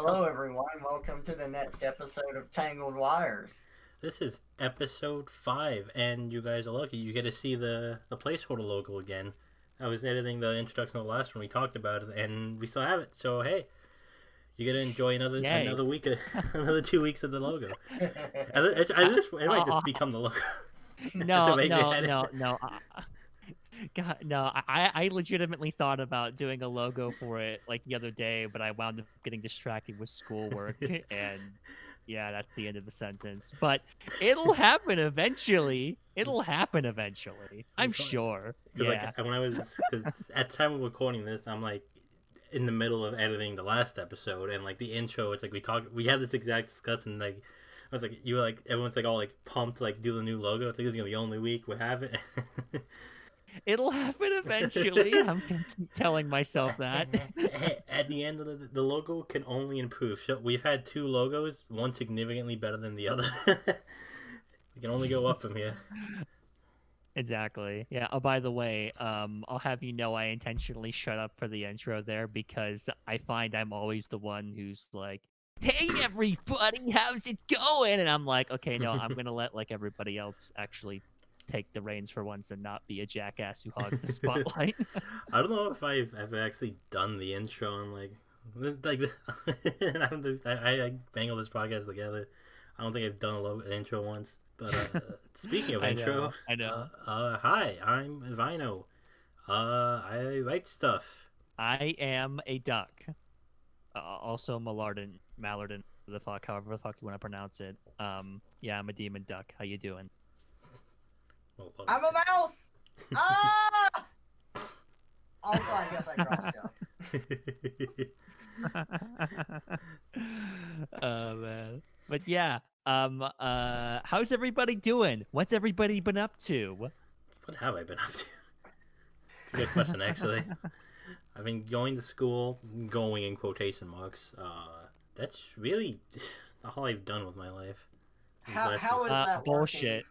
Hello, everyone. Welcome to the next episode of Tangled Wires. This is episode 5, and you guys are lucky. You get to see the placeholder logo again. I was editing the introduction of the last one. We talked about it, and we still have it. So hey, you get to enjoy Yay. another week, another 2 weeks of the logo. It might Uh, just become the logo. To no, make me no, edit. no, no. God, no. I legitimately thought about doing a logo for it like the other day, but I wound up getting distracted with schoolwork, and yeah, that's the end of the sentence. But it'll happen eventually. It'll It's- happen eventually. I'm it's fine. sure. Because Yeah. like when I was, because at the time of recording this, I'm like in the middle of editing the last episode, and like the intro, it's like we had this exact discussion. Like I was like, you were like, everyone's like all like pumped, to, like do the new logo. It's like this is gonna be the only week we have it. It'll happen eventually. I'm gonna keep telling myself that. Hey, at the end of the logo can only improve. So we've had two logos, one significantly better than the other. We can only go up from here. Exactly. Yeah. Oh, by the way, I'll have you know I intentionally shut up for the intro there because I find I'm always the one who's like, "Hey, everybody, how's it going?" And I'm like, "Okay, no, I'm gonna let like everybody else actually take the reins for once and not be a jackass who hogs the spotlight." I don't know if I've ever actually done the intro and like I bangle this podcast together. I don't think I've done an intro once. But speaking of I intro, know. I know. hi, I'm Vino. I write stuff. I am a duck. Also Mallarden, the fuck, however the fuck you want to pronounce it. Yeah, I'm a demon duck. How you doing? Well, I'm a mouse! Ah! Also, I guess I draw stuff. Oh man. But yeah. How's everybody doing? What's everybody been up to? What have I been up to? It's a good question, actually. I've been going to school, going in quotation marks. That's really all I've done with my life. How is that Bullshit. working?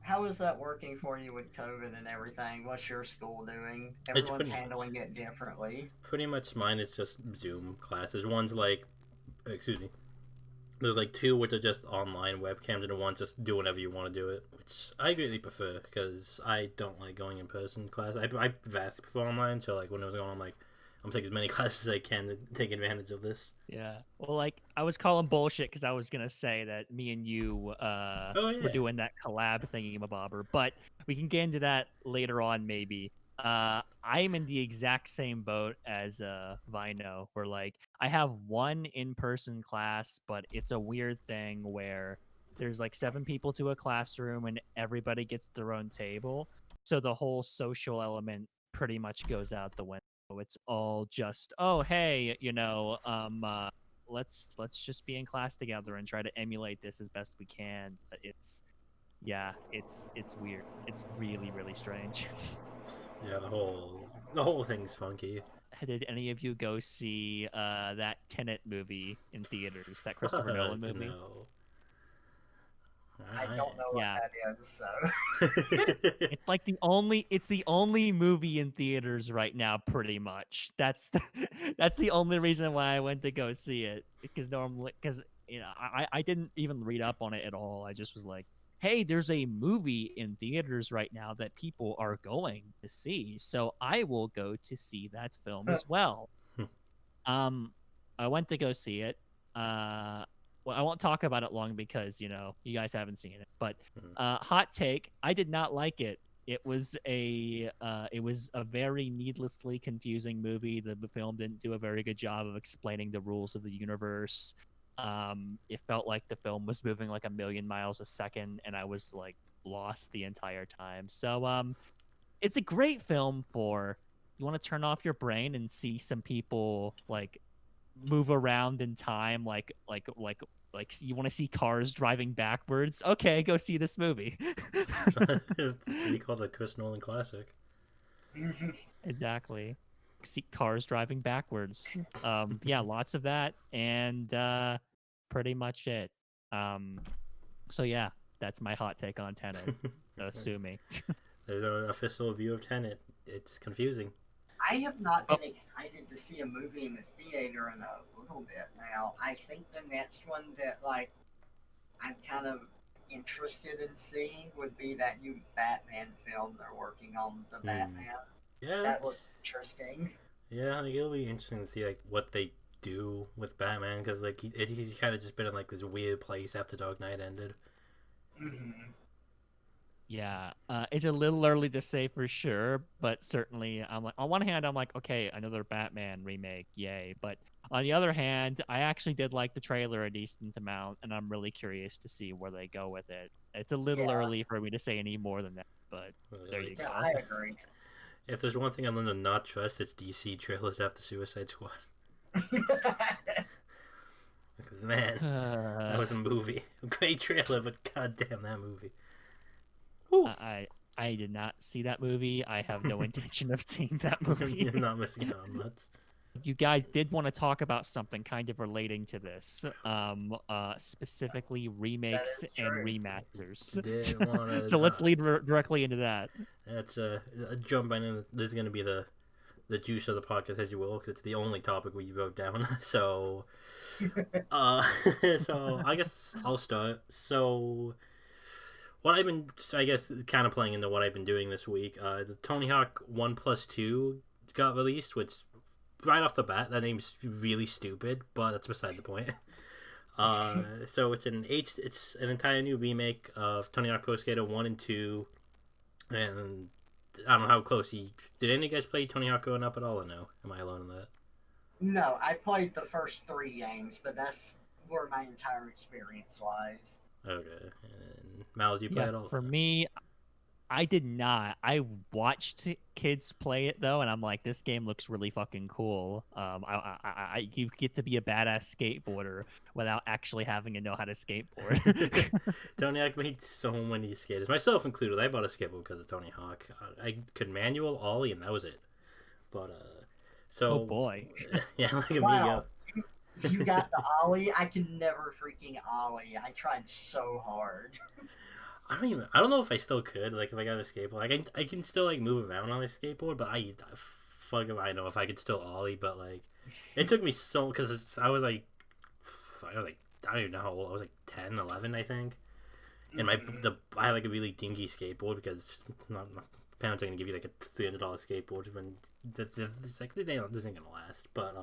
How is that working for you with COVID and everything? What's your school doing? It's Everyone's handling it differently. pretty much mine is just Zoom classes. One's like, excuse me. There's like two which are just online webcams, and one's just do whenever you want to do it, which I greatly prefer because I don't like going in person class. I vastly prefer online. So like when it was going on, like I'm taking as many classes as I can to take advantage of this. Yeah. Well, like I was calling bullshit because I was gonna say that me and you Oh yeah. were doing that collab thingy mabobber, but we can get into that later on maybe. I'm in the exact same boat as Vino, where like I have one in-person class, but it's a weird thing where there's like 7 people to a classroom and everybody gets their own table, so the whole social element pretty much goes out the window. It's all just, oh hey, let's just be in class together and try to emulate this as best we can. But it's yeah, it's weird. It's really really strange. Yeah, the whole thing's funky. Did any of you go see that Tenet movie in theaters? That Christopher Nolan movie? No. I don't know what Yeah. that is, so. It's like it's the only movie in theaters right now, pretty much. That's the only reason why I went to go see it. Because normally, because I didn't even read up on it at all. I just was like, hey, there's a movie in theaters right now that people are going to see, so I will go to see that film as well. Um, I went to go see it. Well, I won't talk about it long because you guys haven't seen it. But hot take: I did not like it. It was a very needlessly confusing movie. The film didn't do a very good job of explaining the rules of the universe. It felt like the film was moving like a million miles a second, and I was like lost the entire time. So it's a great film for you want to turn off your brain and see some people like move around in time like you want to see cars driving backwards. Okay, go see this movie. It's what you call the Chris Nolan classic. Exactly. See cars driving backwards. Yeah, lots of that, and pretty much it. So yeah, that's my hot take on Tenet. Sue me. There's an official review of Tenet. It's confusing. I have not been excited to see a movie in the theater in a little bit now. I think the next one that like I'm kind of interested in seeing would be that new Batman film they're working on, the Hmm. Batman. Yeah, That looks interesting. yeah. Like, it'll be interesting to see like what they do with Batman because like he's kind of just been in like this weird place after Dark Knight ended. Hmm. Yeah, it's a little early to say for sure, but certainly, I'm like, on one hand, I'm like, okay, another Batman remake, yay. But on the other hand, I actually did like the trailer a decent amount, and I'm really curious to see where they go with it. It's a little Yeah, early for me to say any more than that, but there you Like, yeah, go. I agree. if there's one thing I'm gonna not trust, it's DC trailers after Suicide Squad. Because man, that was a movie, a great trailer, but goddamn that movie. Whew. I did not see that movie. I have no intention of seeing that movie. You're not missing out on much. You guys did want to talk about something kind of relating to this, specifically That remakes is and true. You remasters. did want So to. let's lead directly into that. That's a jump right in. This is gonna be the juice of the podcast, as you will, because it's the only topic we wrote down. So, uh, so I guess I'll start. So, what I've been, I guess, kind of playing into what I've been doing this week. The Tony Hawk 1+2 got released, which right off the bat, that name's really stupid, but that's beside the point. So it's an entire new remake of Tony Hawk Pro Skater 1 and 2, and I don't know how close you did. Any of you guys play Tony Hawk growing up at all, or no? Am I alone in that? No, I played the first three games, but that's where my entire experience lies. Okay. And Mal, did you play Yeah, at all? for me, I did not. I watched kids play it though, and I'm like, this game looks really fucking cool. You get to be a badass skateboarder without actually having to know how to skateboard. Tony Hawk made so many skaters, myself included. I bought a skateboard because of Tony Hawk. I could manual ollie, and that was it. But Oh so boy. yeah, look at me Wow, go. you got the ollie. I can never freaking ollie. I tried so hard. I don't know if I still could. Like if I got a skateboard, I can still like move around on a skateboard, but fuck if I know if I could still ollie. But like, it took me so because I don't even know how old I was, like 10, 11, I think. And I had like a really dingy skateboard because not parents are gonna give you like a $300 skateboard when it's like this ain't gonna last. But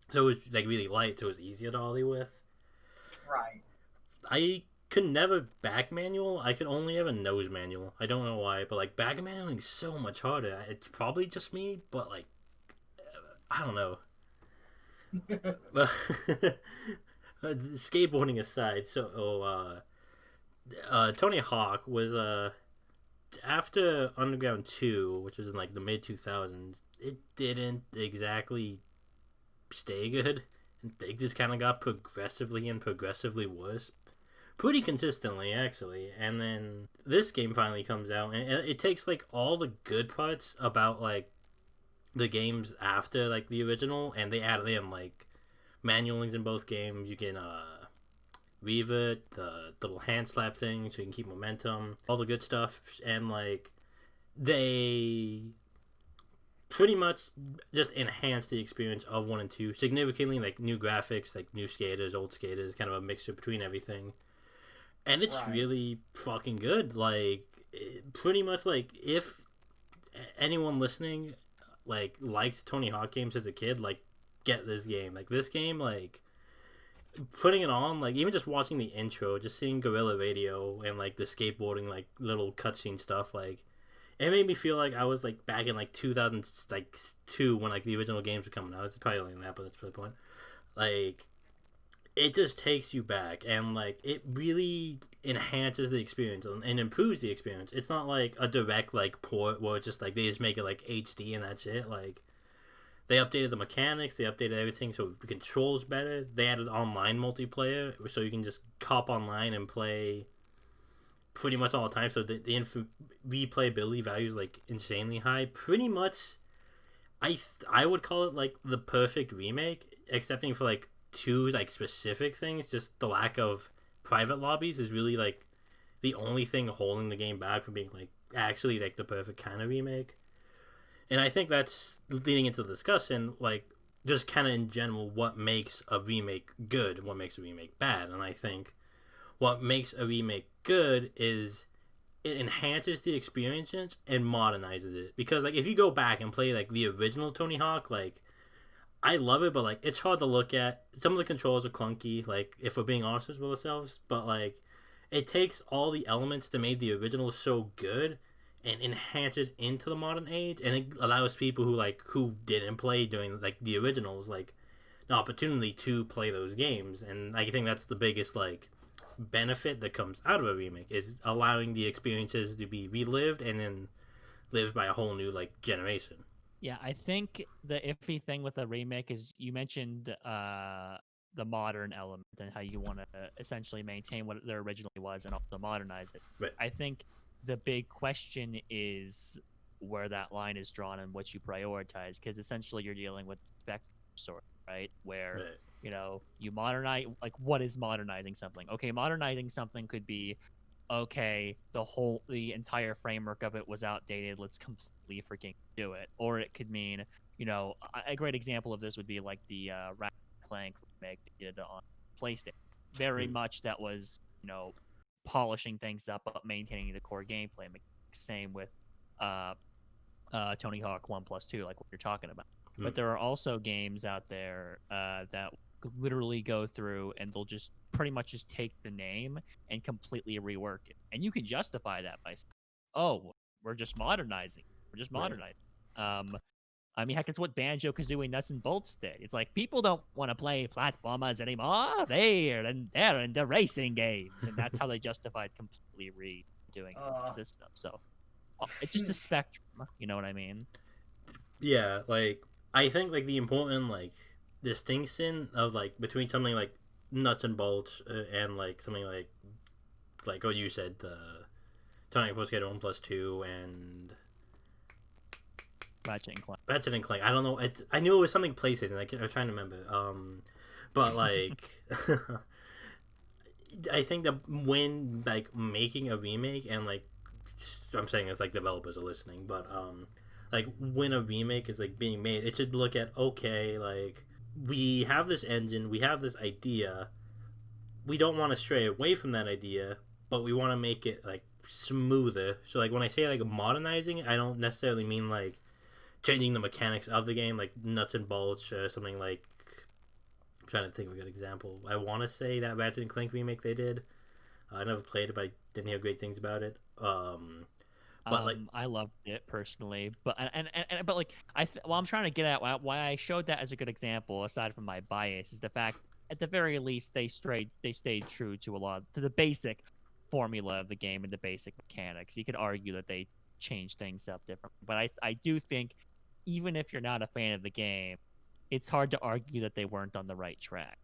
so it was like really light, so it was easier to ollie with. Right. I could never back manual. I could only have a nose manual. I don't know why, but like back manualing is so much harder. It's probably just me, but like I don't know. Well, skateboarding aside, so Tony Hawk was after Underground 2, which was in like the mid 2000s. It didn't exactly stay good. They just kind of got progressively worse pretty consistently actually. And then this game finally comes out, and it takes like all the good parts about like the games after like the original, and they added in like manualings in both games. You can revert the little hand slap thing so you can keep momentum, all the good stuff. And like they pretty much just enhanced the experience of 1 and 2 significantly, like new graphics, like new skaters, old skaters, kind of a mixture between everything. And it's Right. really fucking good. Like pretty much like if anyone listening like liked Tony Hawk games as a kid, like get this game. Like this game, like putting it on, like even just watching the intro, just seeing Gorilla Radio and like the skateboarding like little cutscene stuff, like it made me feel like I was like back in like 2002 when like the original games were coming out. It's probably only that, but that's the point. Like it just takes you back, and like it really enhances the experience and improves the experience. It's not like a direct like port where it's just like they just make it like HD and that's it. Like they updated the mechanics, they updated everything so the controls better. They added online multiplayer so you can just hop online and play pretty much all the time. So the replayability value is like insanely high. Pretty much, I would call it like the perfect remake, excepting for like two like specific things. Just the lack of private lobbies is really like the only thing holding the game back from being like actually like the perfect kind of remake. And I think that's leading into the discussion, like, just kind of in general, what makes a remake good and what makes a remake bad. And I think what makes a remake good is it enhances the experience and modernizes it. Because, like, if you go back and play, like, the original Tony Hawk, like, I love it, but, like, it's hard to look at. Some of the controls are clunky, like, if we're being honest with ourselves. But, like, it takes all the elements that made the original so good and enhances into the modern age, and it allows people who didn't play during like the originals like an opportunity to play those games. And I think that's the biggest like benefit that comes out of a remake is allowing the experiences to be relived and then lived by a whole new like generation. Yeah, I think the iffy thing with a remake is you mentioned the modern element and how you want to essentially maintain what there originally was and also modernize it. Right. I think the big question is where that line is drawn and what you prioritize, because essentially you're dealing with spec sort, right? Where Right. you modernize, like, what is modernizing something? Okay, modernizing something could be, okay, the entire framework of it was outdated, let's completely freaking do it. Or it could mean, a great example of this would be like the Ratchet and Clank remake they did on PlayStation. Very much that was, polishing things up but maintaining the core gameplay. Same with Tony Hawk 1+2, like what you're talking about. But there are also games out there that literally go through and they'll just pretty much just take the name and completely rework it. And you can justify that by saying, oh, we're just modernizing. We're just modernizing. Right. I mean, heck, it's what Banjo-Kazooie Nuts and Bolts did. It's like people don't want to play platformers anymore. They're into racing games. And that's how they justified completely redoing the system. So it's just a spectrum. You know what I mean? Yeah, like I think like the important like distinction of like between something like nuts and bolts and like something like what you said, Tony Hawk Pro Skater 1+2 and Ratchet and Clank. Ratchet and Clank. I don't know. I knew it was something PlayStation. I was trying to remember. But like, I think that when like making a remake and like, I'm saying it's like developers are listening, but like when a remake is like being made, it should look at okay, like we have this engine, we have this idea, we don't want to stray away from that idea, but we want to make it like smoother. So like when I say like modernizing, I don't necessarily mean like changing the mechanics of the game, like nuts and bolts or something like. I'm trying to think of a good example. I want to say that Ratchet and Clank remake they did. I never played it, but I didn't hear great things about it. But like I loved it personally, but but like I'm trying to get at why I showed that as a good example, aside from my bias, is the fact at the very least they stayed true to the basic formula of the game and the basic mechanics. You could argue that they changed things up differently, but I do think even if you're not a fan of the game, it's hard to argue that they weren't on the right track.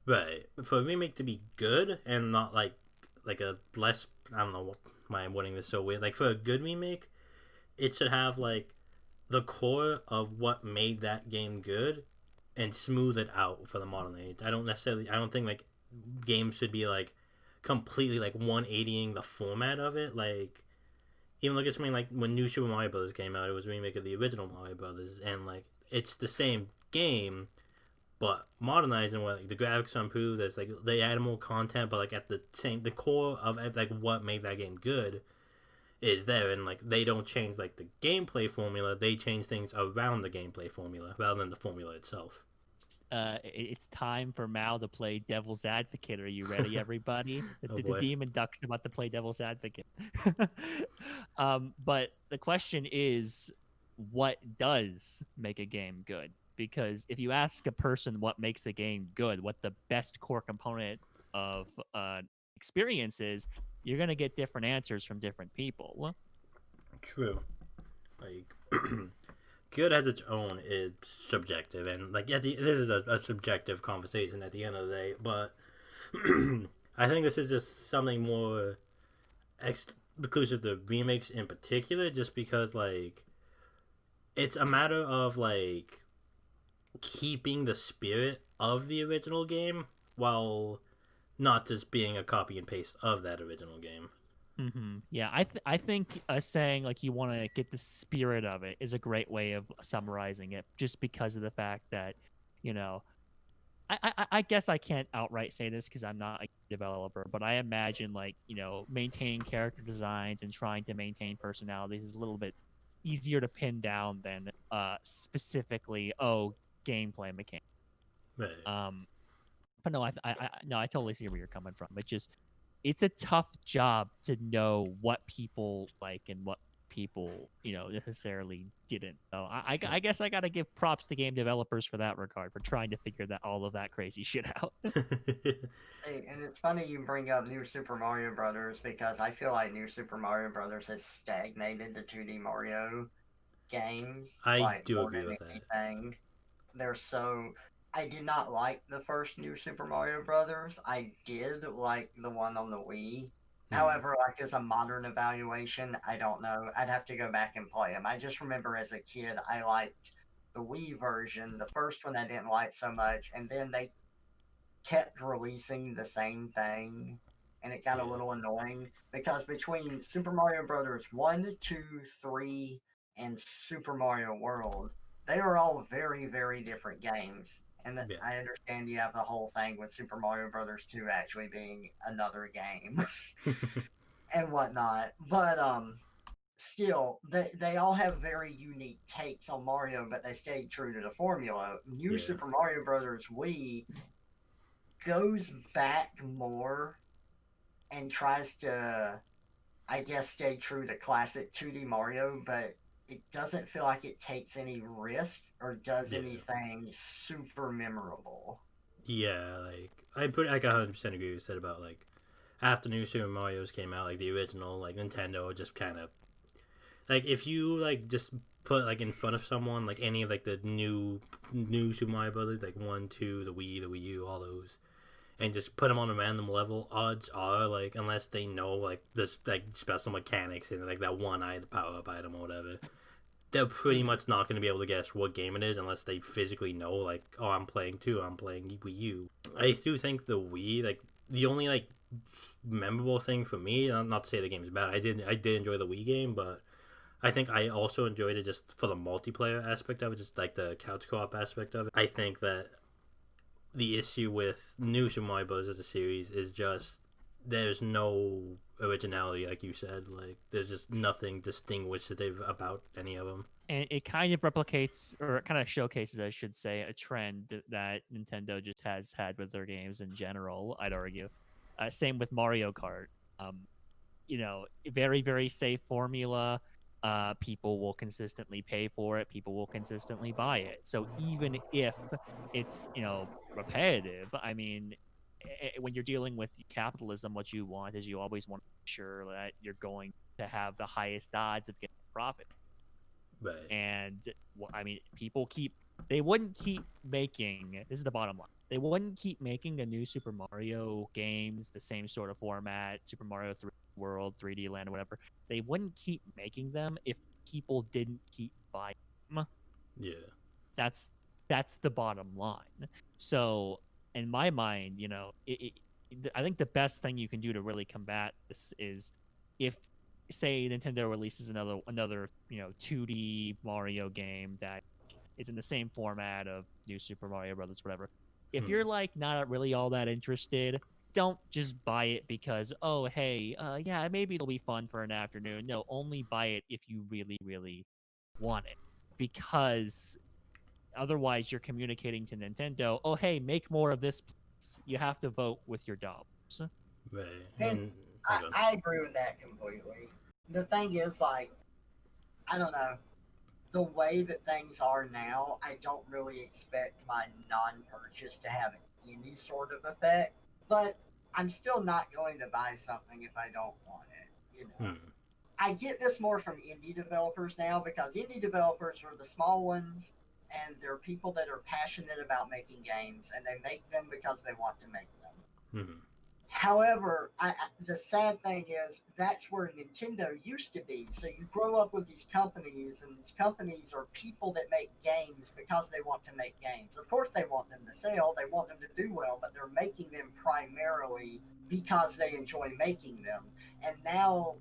Right, for a remake to be good and not like a less, I don't know why I'm wording this so weird. Like for a good remake, it should have like the core of what made that game good and smooth it out for the modern age. I don't think like games should be like completely like 180ing the format of it. Like even look at something like when New Super Mario Brothers came out, it was a remake of the original Mario Brothers, and like it's the same game but modernizing where like the graphics are improved. There's like they add more content, but like at the core of like what made that game good is there, and like they don't change like the gameplay formula. They change things around the gameplay formula rather than the formula itself. It's time for Mal to play devil's advocate. Are you ready, everybody? Oh The boy. demon duck's about to play devil's advocate. But the question is, what does make a game good? Because if you ask a person what makes a game good, what the best core component of experience is, you're gonna get different answers from different people. True. Like good has its own. It's subjective, and like this is a subjective conversation at the end of the day. But I think this is just something more exclusive to remakes in particular, just because like it's a matter of like keeping the spirit of the original game while not just being a copy and paste of that original game. Yeah, I think saying like you want to get the spirit of it is a great way of summarizing it, just because of the fact that, you know, I guess I can't outright say this because I'm not a developer, but I imagine like, maintaining character designs and trying to maintain personalities is a little bit easier to pin down than specifically gameplay mechanics. Right. But no, no, I totally see where you're coming from. It's a tough job to know what people like and what people, necessarily didn't. So I guess I gotta give props to game developers for that regard, for trying to figure all of that crazy shit out. Hey, and it's funny you bring up New Super Mario Brothers because I feel like New Super Mario Brothers has stagnated the 2D Mario games I like do more agree than with that. anything. They're so. I did not like the first New Super Mario Brothers. I did like the one on the Wii. Hmm. However, like as a modern evaluation, I don't know. I'd have to go back and play them. I just remember as a kid, I liked the Wii version. The first one I didn't like so much, and then they kept releasing the same thing, and it got a Yeah. little annoying because between Super Mario Brothers 1, 2, 3, and Super Mario World, they are all very, very different games. And Yeah. I understand you have the whole thing with Super Mario Brothers 2 actually being another game and whatnot. But still, they all have very unique takes on Mario, but they stayed true to the formula. New Yeah. Super Mario Brothers Wii goes back more and tries to, I guess, stay true to classic 2D Mario, but it doesn't feel like it takes any risk or does Yeah. anything super memorable. Yeah, like I 100% agree with that about like after New Super Mario's came out, like the original, like Nintendo just kind of like if you like just put like in front of someone like any of like the new Super Mario Brothers, like 1, 2, the Wii U, all those, and just put them on a random level, odds are like unless they know like this like special mechanics and like that one item, power up item or whatever, they're pretty Mhm. much not going to be able to guess what game it is unless they physically know like, oh, I'm playing two, I'm playing Wii U. I do think the Wii, like the only like memorable thing for me, not to say the game is bad, I did enjoy the Wii game, but I think I also enjoyed it just for the multiplayer aspect of it, just like the couch co-op aspect of it. I think that the issue with New Super Mario Bros. As a series is just there's no originality, like you said. Like there's just nothing distinguishative about any of them. And it kind of replicates, or it kind of showcases, I should say, a trend that Nintendo just has had with their games in general, I'd argue. Same with Mario Kart. Um, very, very safe formula. People will consistently pay for it. People will consistently buy it. So even if it's, repetitive, I mean, when you're dealing with capitalism, what you want is you always want to make sure that you're going to have the highest odds of getting profit. Right. And I mean, they wouldn't keep making, this is the bottom line. They wouldn't keep making the new Super Mario games, the same sort of format, Super Mario 3 World, 3D Land, or whatever. They wouldn't keep making them if people didn't keep buying them. Yeah. That's that's the bottom line. So in my mind, I think the best thing you can do to really combat this is if, say, Nintendo releases another 2D Mario game that is in the same format of New Super Mario Brothers, whatever. If Hmm. you're like not really all that interested, don't just buy it because, oh hey, yeah, maybe it'll be fun for an afternoon. No, only buy it if you really really want it, because otherwise you're communicating to Nintendo, oh hey, make more of this, please. You have to vote with your dollars. Right. And And I, okay. I agree with that completely. The thing is, like, I don't know, the way that things are now, I don't really expect my non purchase to have any sort of effect, but I'm still not going to buy something if I don't want it. Hmm. I get this more from indie developers now because indie developers are the small ones and they're people that are passionate about making games and they make them because they want to make them. Hmm. However, the sad thing is that's where Nintendo used to be. So you grow up with these companies, and these companies are people that make games because they want to make games. Of course, they want them to sell, they want them to do well, but they're making them primarily because they enjoy making them. And now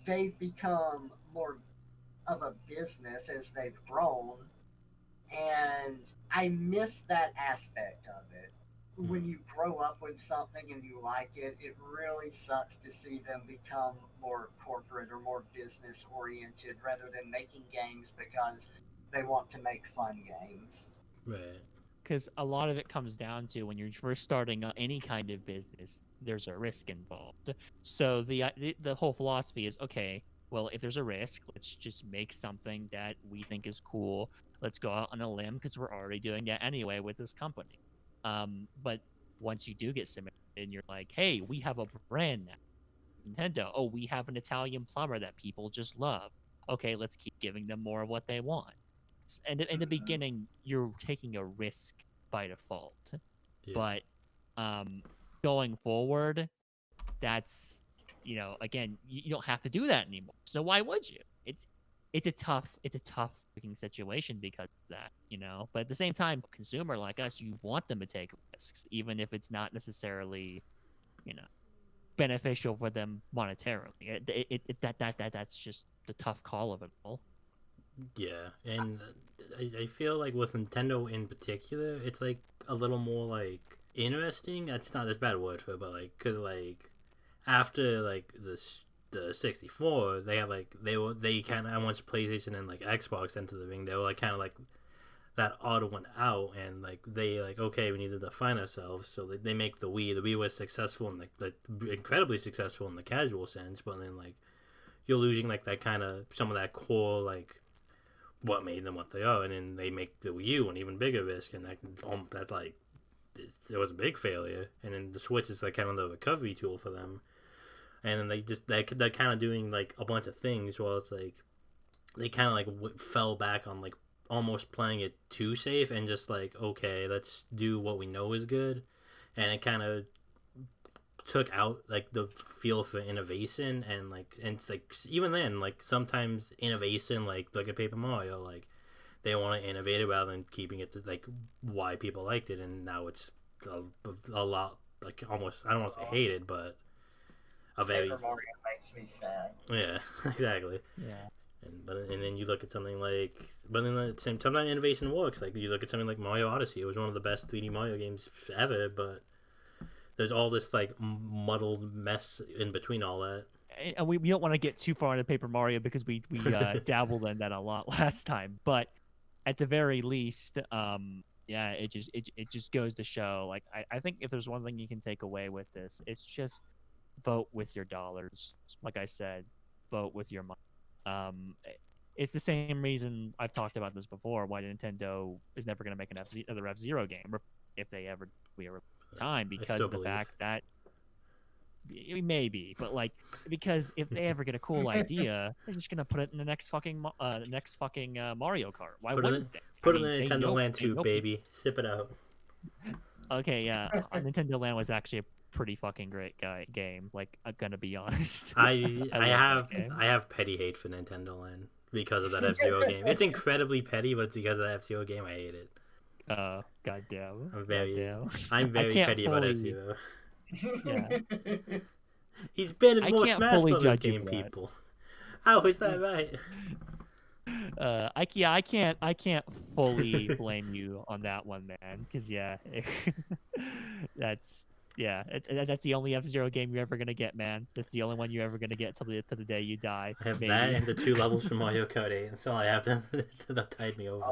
they've become more of a business as they've grown, and I miss that aspect of it. When you grow up with something and you like it, it really sucks to see them become more corporate or more business oriented rather than making games because they want to make fun games. Right. Because a lot of it comes down to when you're first starting any kind of business, there's a risk involved. So the whole philosophy is, okay, well, if there's a risk, let's just make something that we think is cool. Let's go out on a limb because we're already doing that anyway with this company. But once you do get submitted and you're like, hey, we have a brand now, Nintendo. Oh, we have an Italian plumber that people just love. Okay, let's keep giving them more of what they want. And in the Mhm. beginning, you're taking a risk by default. Yeah. But going forward, that's again, you don't have to do that anymore. So why would you? It's a tough freaking situation because of that. But at the same time, consumer like us, you want them to take risks, even if it's not necessarily, you know, beneficial for them monetarily. That's just the tough call of it all. Yeah, and I feel like with Nintendo in particular, it's like a little more like interesting. That's not a bad word for it, but like, cause like after like the 64, they have like they kind of once PlayStation and like Xbox entered the ring, they were like kind of like that odd one out, and like they like okay, we need to define ourselves, so they make the Wii. The Wii was successful and like incredibly successful in the casual sense, but then like you're losing like that kind of some of that core like what made them what they are, and then they make the Wii U an even bigger risk, and that like it was a big failure, and then the Switch is like kind of the recovery tool for them, and then they're kind of doing like a bunch of things while it's like they kind of like fell back on like almost playing it too safe and just like okay, let's do what we know is good, and it kind of took out like the feel for innovation, and it's like even then like sometimes innovation like look at Paper Mario, like they want to innovate it rather than keeping it to like why people liked it, and now it's a lot like almost I don't want to say hated, but a very Paper Mario makes me sad. yeah exactly. Yeah. And then you look at something like, but then at the same time, innovation works. Like you look at something like Mario Odyssey. It was one of the best 3D Mario games ever, but there's all this like muddled mess in between all that. And we don't want to get too far into Paper Mario because we dabbled in that a lot last time. But at the very least, yeah, it just goes to show. Like I think if there's one thing you can take away with this, it's just vote with your dollars. Like I said, vote with your money. It's the same reason I've talked about this before. Why Nintendo is never going to make another F-Zero game, or if they ever time, because the believe. fact that maybe, but like because if they ever get a cool idea, they're just gonna put it in the next fucking Mario Kart. Why wouldn't they? Put it in Nintendo Land 2, baby. Sip it out. Okay, yeah, Nintendo Land was actually a pretty fucking great game. Like, I'm gonna be honest. I love have petty hate for Nintendo Land because of that F-Zero game. It's incredibly petty, but it's because of that F-Zero game. I hate it. Goddamn. I'm very petty about F-Zero. Yeah. He's been in I more can't Smash fully Brothers judge you game, for that. people. How is that right? I can't fully blame you on that one, man. Because that's that's the only F-Zero game you're ever gonna get, man. That's the only one you're ever gonna get till the day you die. I have maybe. that and the 2 levels from Mario Kart 8. That's all I have that tide me over.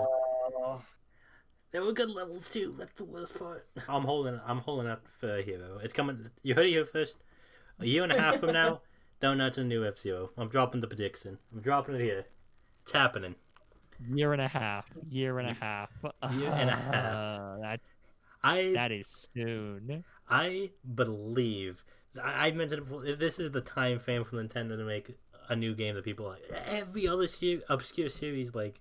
They were good levels too. That's the worst part. I'm holding out for Hero. It's coming. You heard it here first. A year and a half from now, Donuts and new F-Zero. I'm dropping the prediction. I'm dropping it here. It's happening. Year and a half. Year and a half. That is soon. I believe. I mentioned it before, this is the time frame for Nintendo to make a new game that people like. Every other obscure series like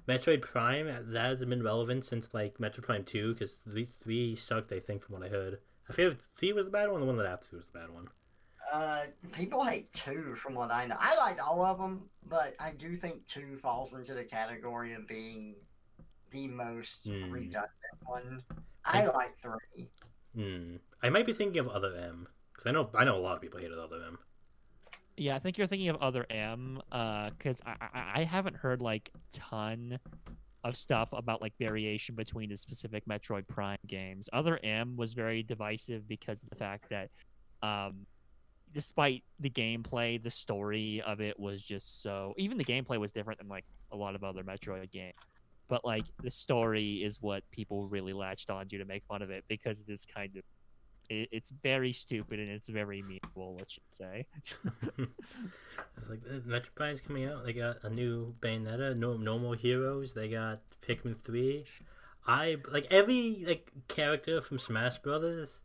Metroid Prime, that hasn't been relevant since like Metroid Prime 2, because 3 sucked, I think, from what I heard. I feel 3 was the bad one, the one that after was the bad one. People hate 2 from what I know. I liked all of them, but I do think 2 falls into the category of being the most redundant one. I like 3. I might be thinking of Other M. Because I know a lot of people hated Other M. Yeah, I think you're thinking of Other M, because I haven't heard like ton of stuff about like variation between the specific Metroid Prime games. Other M was very divisive because of the fact that, despite the gameplay, the story of it was just so. Even the gameplay was different than like a lot of other Metroid games, but like the story is what people really latched onto to make fun of it because this kind of it's very stupid and it's very memeable, let's just say. It's like Metroid Prime's coming out. They got a new Bayonetta, no more heroes. They got Pikmin 3. I like every like character from Smash Brothers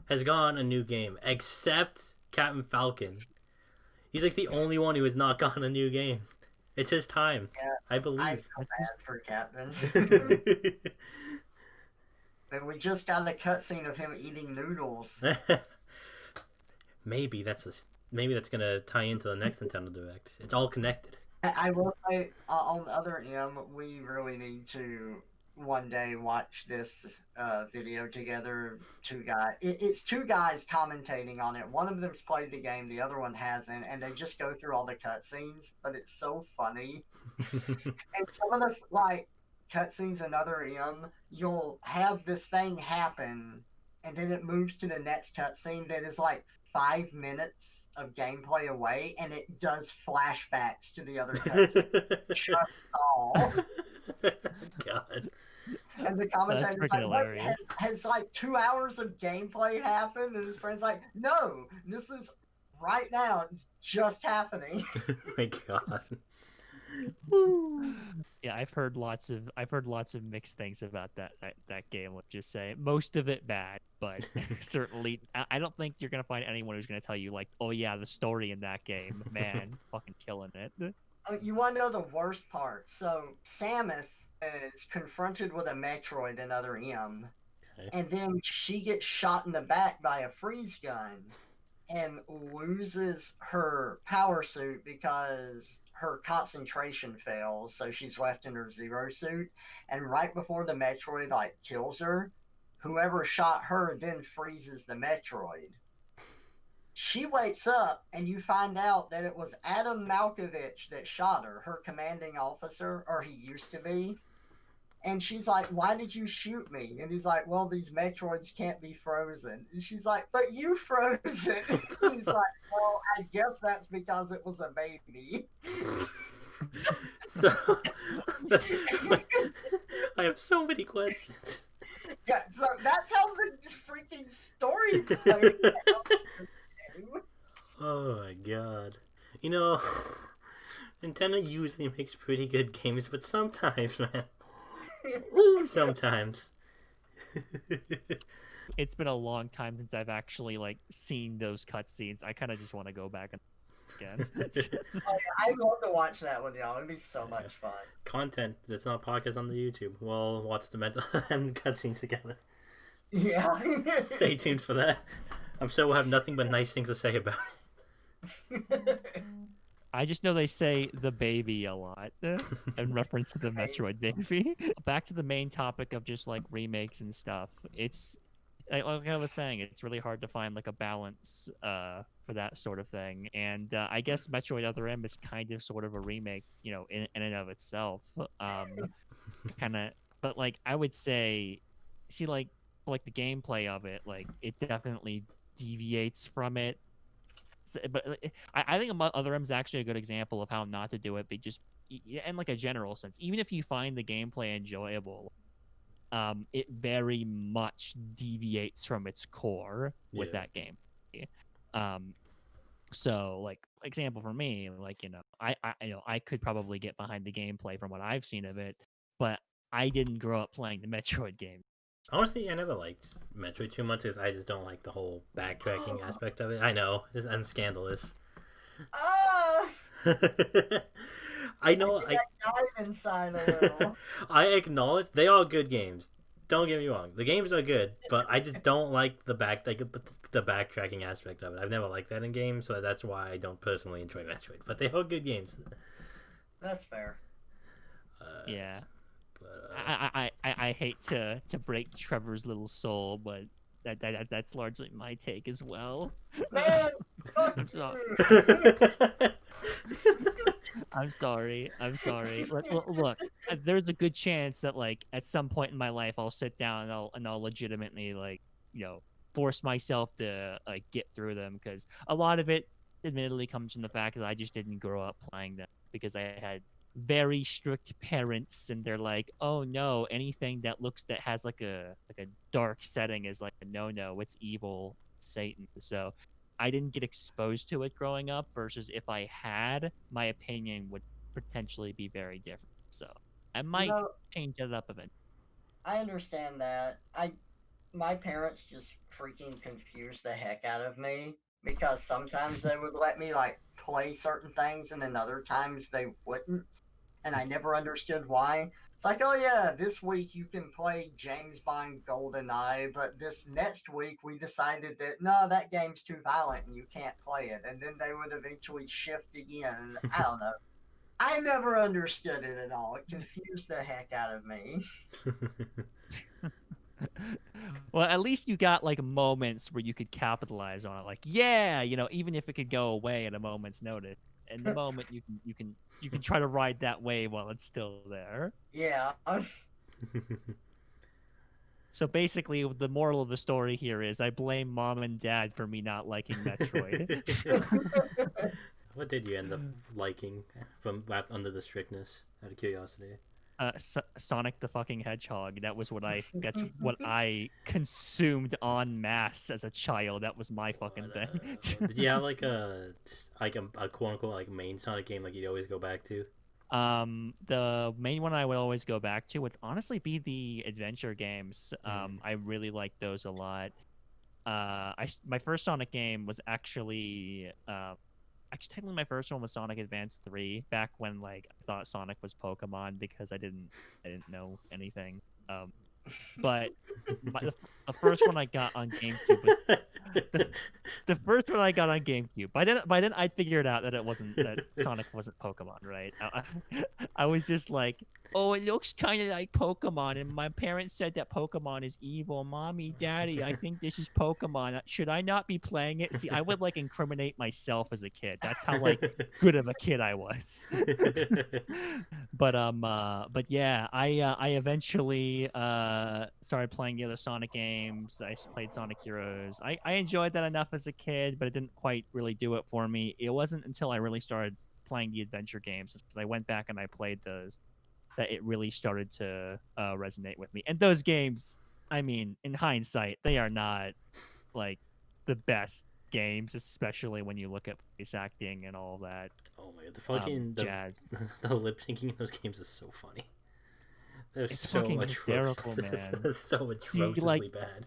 has gotten a new game except Captain Falcon. He's like the only one who has not gotten a new game. It's his time, Yeah, I I believe. feel bad for Captain. And we just got a cutscene of him eating noodles. maybe that's gonna tie into the next Nintendo Direct. It's all connected. I will say, on the other end, we really need to one day watch this video together. Two guys. It's two guys commentating on it. One of them's played the game, the other one hasn't, and they just go through all the cutscenes. But it's so funny. And some of the like cutscenes in Other M, you'll have this thing happen, and then it moves to the next cutscene that is like 5 minutes of gameplay away, and it does flashbacks to the other cutscene. Just all. God. And the That's commentator's freaking like, what, hilarious. has like 2 hours of gameplay happened? And his friend's like, no, this is right now, it's just happening. Oh my God. Yeah, I've heard lots of mixed things about that game. Let's just say most of it bad, but certainly I don't think you're gonna find anyone who's gonna tell you like, oh yeah, the story in that game, man, fucking killing it. You want to know the worst part? So Samus is confronted with a Metroid in Other M, Okay. and then she gets shot in the back by a freeze gun and loses her power suit because her concentration fails, so she's left in her zero suit. And right before the Metroid like kills her, whoever shot her then freezes the Metroid. She wakes up and you find out that it was Adam Malkovich that shot her, her commanding officer, or he used to be. And she's like, why did you shoot me? And he's like, well, these Metroids can't be frozen. And she's like, but you froze it. He's like, well, I guess that's because it was a baby. So, I have so many questions. Yeah, so that's how the freaking story plays. Oh my God. You know, Nintendo usually makes pretty good games, but sometimes, man. Ooh, sometimes. It's been a long time since I've actually like seen those cutscenes. I kind of just want to go back and again. I'd love to watch that with y'all. It'd be so much fun. Content that's not podcast on the YouTube. We'll watch the mental cutscenes together. Yeah. Stay tuned for that. I'm sure we'll have nothing but nice things to say about it. I just know they say the baby a lot in reference to the Metroid baby. Back to the main topic of just like remakes and stuff. It's like I was saying, it's really hard to find like a balance for that sort of thing. And I guess Metroid Other M is kind of sort of a remake, you know, in and of itself. Kind of, but like I would say, see, like the gameplay of it, like it definitely deviates from it. But I think Other M is actually a good example of how not to do it, but just in like a general sense. Even if you find the gameplay enjoyable, it very much deviates from its core with that game. So like example for me, like I could probably get behind the gameplay from what I've seen of it, but I didn't grow up playing the Metroid game. Honestly, I never liked Metroid too much because I just don't like the whole backtracking aspect of it. I know, I'm scandalous. I know. I died inside a little. I acknowledge they are good games. Don't get me wrong, the games are good, but I just don't like the backtracking aspect of it. I've never liked that in games, so that's why I don't personally enjoy Metroid. But they are good games. That's fair. Yeah. But, I hate to break Trevor's little soul, but That's largely my take as well. Man, fuck I'm sorry. you. I'm sorry. I'm sorry. Look, there's a good chance that like at some point in my life I'll sit down and I'll legitimately like force myself to like get through them because a lot of it admittedly comes from the fact that I just didn't grow up playing them because I had very strict parents and they're like, oh no, anything that has like a dark setting is like a no, it's evil, it's Satan. So I didn't get exposed to it growing up versus if I had, my opinion would potentially be very different. So I You might know, change it up a bit. I understand that. My parents just freaking confused the heck out of me because sometimes they would let me like play certain things and then other times they wouldn't. And I never understood why. It's like, oh yeah, this week you can play James Bond GoldenEye, but this next week we decided that no, that game's too violent and you can't play it. And then they would eventually shift again. I don't know. I never understood it at all. It confused the heck out of me. Well, at least you got like moments where you could capitalize on it. Like, yeah, even if it could go away at a moment's notice. In the moment, you can try to ride that wave while it's still there. Yeah. So basically, the moral of the story here is I blame mom and dad for me not liking Metroid. What did you end up liking from under the strictness? Out of curiosity. Sonic the fucking Hedgehog. That's what I consumed en masse as a child. That was my fucking thing. Did you have like a quote unquote like main Sonic game like you'd always go back to? The main one I would always go back to would honestly be the adventure games. I really like those a lot. My first Sonic game was actually technically my first one was Sonic Advance 3 back when like I thought Sonic was Pokemon because I didn't know anything. But the first one I got on GameCube was the first one I got on GameCube. By then I figured out that Sonic wasn't Pokemon, right? I was just like, oh, it looks kind of like Pokemon, and my parents said that Pokemon is evil. Mommy, Daddy, I think this is Pokemon. Should I not be playing it? See, I would like incriminate myself as a kid. That's how like good of a kid I was. But yeah, I eventually started playing the other Sonic games. I played Sonic Heroes. I enjoyed that enough as a kid, but it didn't quite really do it for me. It wasn't until I really started playing the adventure games because I went back and I played those that it really started to resonate with me. And those games, I mean, in hindsight, they are not like the best games, especially when you look at voice acting and all that. Oh my god, the fucking jazz. The lip syncing in those games is so funny. It's so fucking hysterical, man. It's so atrociously bad.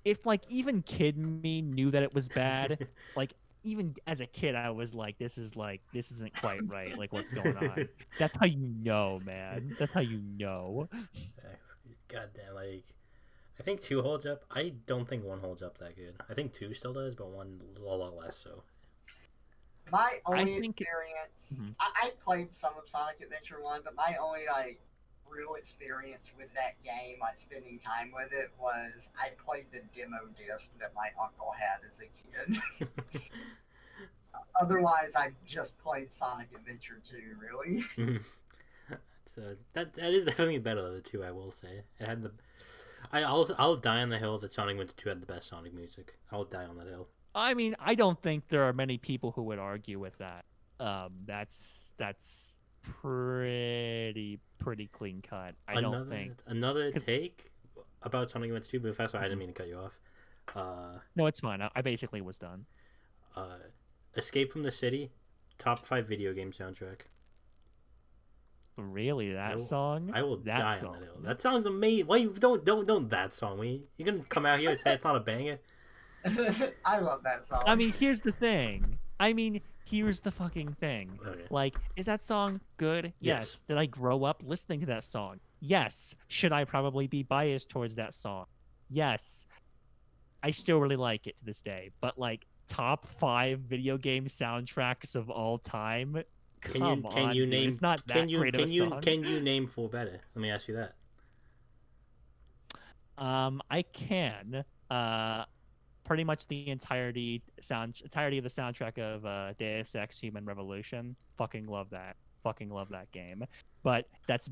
If like even kid me knew that it was bad, like even as a kid I was like, this isn't quite right. Like what's going on? That's how you know, man. That's how you know. God damn, like I think 2 holds up. I don't think 1 holds up that good. I think 2 still does, but 1 a lot less so. My only experience, I played some of Sonic Adventure 1, but my only like real experience with that game, like spending time with it, was I played the demo disc that my uncle had as a kid. Otherwise, I just played Sonic Adventure 2, really. So that is definitely better than the 2, I will say. It had the I'll die on the hill that Sonic Adventure 2 had the best Sonic music. I'll die on that hill. I mean, I don't think there are many people who would argue with that. That's pretty clean cut. I don't think another take about Sonic Adventure 2. But first, I didn't mean to cut you off. No, it's fine. I basically was done. Escape from the City, top 5 video game soundtrack. Really, that song? I will that die song. on that hill. That sounds amazing. Why you don't that song? You're gonna come out here and say it's not a banger? I love that song. I mean, here's the thing. Here's the fucking thing. Okay. Like, is that song good? Yes. Did I grow up listening to that song? Yes. Should I probably be biased towards that song? Yes. I still really like it to this day. But like top 5 video game soundtracks of all time. Come on, dude. It's not that great of a song. Can you name 4 better? Let me ask you that. I can. pretty much the entirety of the soundtrack of Deus Ex Human Revolution. Fucking love that. Fucking love that game. But that's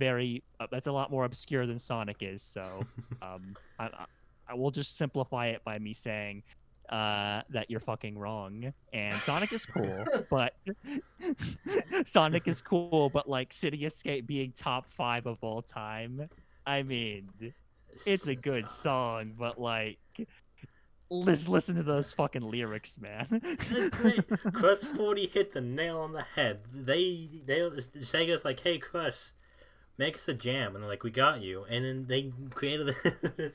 that's a lot more obscure than Sonic is. So I will just simplify it by me saying that you're fucking wrong. And Sonic is cool, but Sonic is cool, but like City Escape being top 5 of all time. I mean, it's a good song, but like, listen to those fucking lyrics, man. Crust 40 hit the nail on the head. Sega's like, hey, Crust, make us a jam. And they're like, we got you. And then they created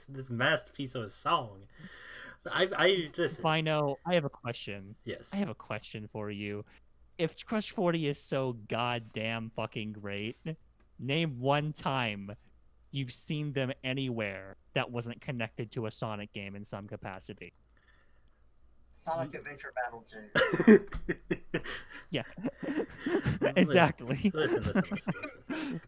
this masterpiece of a song. Listen. Vino, I have a question. Yes. I have a question for you. If Crush 40 is so goddamn fucking great, name one time you've seen them anywhere that wasn't connected to a Sonic game in some capacity. Sonic Adventure Battle 2. Yeah. Exactly. Listen.